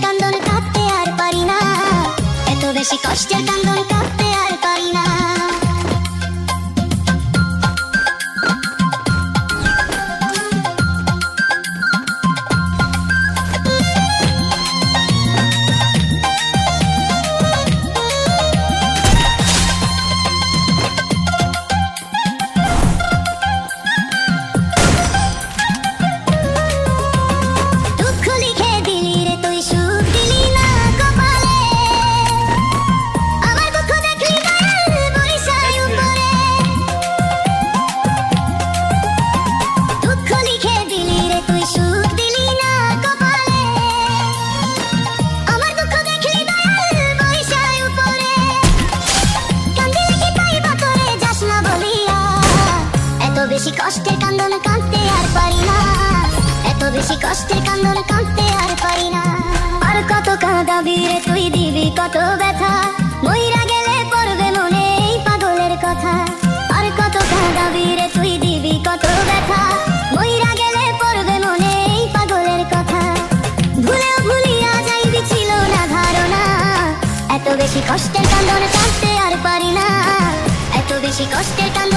কান্দন কাঁদতে আর পারি না, এত বেশি কষ্টের কান্দন কাঁদতে আর পারি না। বেশি কষ্টের কান্দন কাঁদতে আর পারি না, এত বেশি কষ্টের কান্দন কাঁদতে আর পারি না। আর কত কাঁদাবি রে তুই, দিবি কত ব্যথা, মইরা গেলে পড়বে মনে এই পাগলের কথা। আর কত কাঁদাবি রে তুই, দিবি কত ব্যথা, মইরা গেলে পড়বে মনে এই পাগলের কথা। ভুলেও ভুলিয়া যাইবি ছিল না ধারণা, এত বেশি কষ্টের কান্দন কাঁদতে আর পারি না, এত বেশি কষ্টের কান্দন